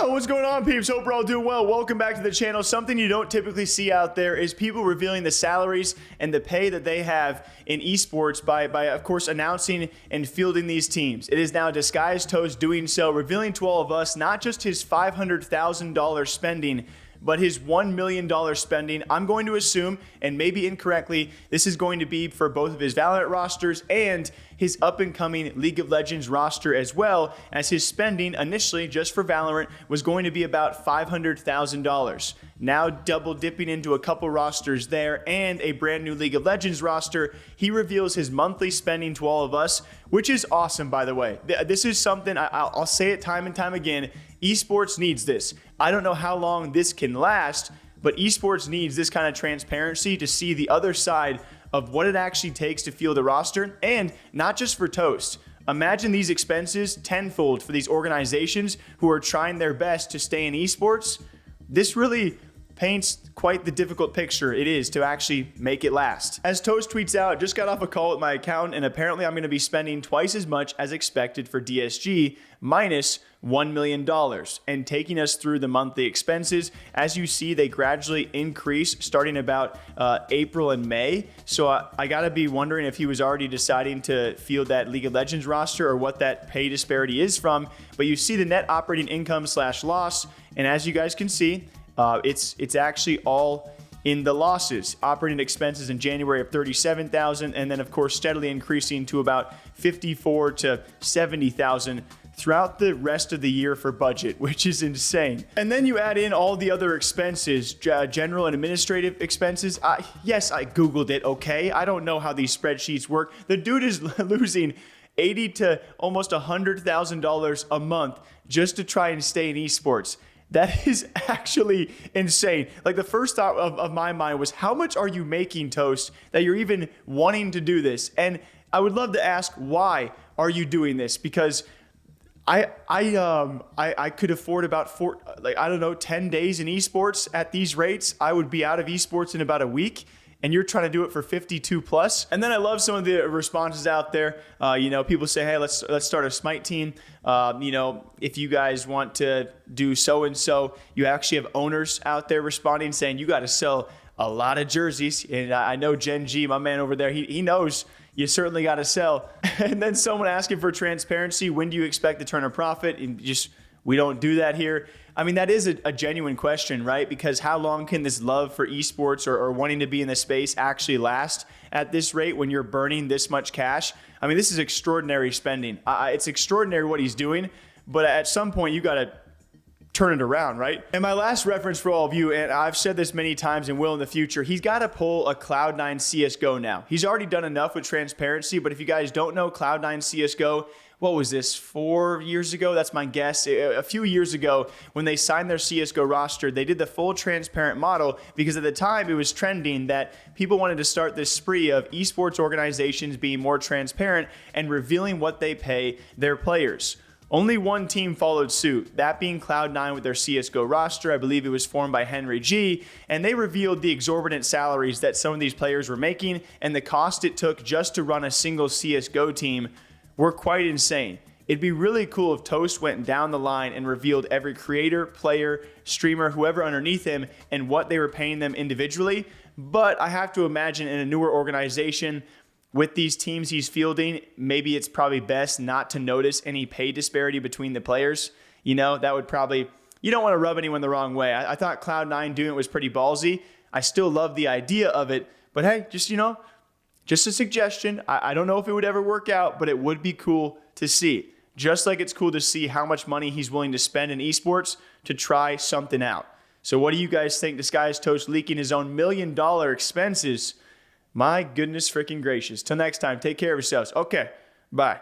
What's going on, peeps? Hope we're all doing well. Welcome back to the channel. Something you don't typically see out there is people revealing the salaries and the pay that they have in esports by of course, announcing and fielding these teams. It is now Disguised Toast doing so, revealing to all of us not just his $500,000 spending, but his $1 million spending. I'm going to assume, and maybe incorrectly, this is going to be for both of his Valorant rosters and his up-and-coming League of Legends roster as well, as his spending initially just for Valorant was going to be about $500,000. Now double dipping into a couple rosters there and a brand new League of Legends roster, he reveals his monthly spending to all of us, which is awesome, by the way. This is something, I'll say it time and time again, esports needs this. I don't know how long this can last, but esports needs this kind of transparency to see the other side of what it actually takes to field a roster, and not just for Toast. Imagine these expenses tenfold for these organizations who are trying their best to stay in esports. This really paints quite the difficult picture it is to actually make it last. As Toast tweets out, just got off a call with my accountant and apparently I'm going to be spending twice as much as expected for DSG minus $1 million, and taking us through the monthly expenses. As you see, they gradually increase starting about April and May. So I gotta be wondering if he was already deciding to field that League of Legends roster or what that pay disparity is from. But you see the net operating income / loss, and as you guys can see, it's actually all in the losses. Operating expenses in January of $37,000, and then of course steadily increasing to about $54,000 to $70,000 throughout the rest of the year for budget, which is insane. And then you add in all the other expenses, general and administrative expenses. Yes, I Googled it, okay? I don't know how these spreadsheets work. The dude is losing $80,000 to almost $100,000 a month just to try and stay in esports. That is actually insane. Like, the first thought of my mind was, how much are you making, Toast, that you're even wanting to do this? And I would love to ask, why are you doing this? Because I could afford about 10 days in esports at these rates. I would be out of esports in about a week, and you're trying to do it for 52 plus. And then I love some of the responses out there. People say, hey, let's start a Smite team. If you guys want to do so-and-so, you actually have owners out there responding saying you got to sell a lot of jerseys. And I know Gen G, my man over there, he knows you certainly got to sell. And then someone asking for transparency. When do you expect to turn a profit? And we don't do that here. I mean, that is a genuine question, right? Because how long can this love for esports or wanting to be in this space actually last at this rate when you're burning this much cash? I mean, this is extraordinary spending. It's extraordinary what he's doing, but at some point you got to turn it around, right? And my last reference for all of you, and I've said this many times and will in the future, he's got to pull a Cloud9 CSGO now. He's already done enough with transparency, but if you guys don't know Cloud9 CSGO, what was this, 4 years ago? That's my guess. A few years ago, when they signed their CSGO roster, they did the full transparent model because at the time it was trending that people wanted to start this spree of esports organizations being more transparent and revealing what they pay their players. Only one team followed suit, that being Cloud9 with their CSGO roster. I believe it was formed by Henry G, and they revealed the exorbitant salaries that some of these players were making, and the cost it took just to run a single CSGO team were quite insane. It'd be really cool if Toast went down the line and revealed every creator, player, streamer, whoever underneath him, and what they were paying them individually. But I have to imagine in a newer organization, with these teams he's fielding, maybe it's probably best not to notice any pay disparity between the players. That would probably, you don't want to rub anyone the wrong way. I thought Cloud9 doing it was pretty ballsy. I still love the idea of it, but hey, just a suggestion. I don't know if it would ever work out, but it would be cool to see. Just like it's cool to see how much money he's willing to spend in esports to try something out. So what do you guys think? Disguised Toast leaking his own $1 million expenses. My goodness freaking gracious. Till next time, take care of yourselves. Okay, bye.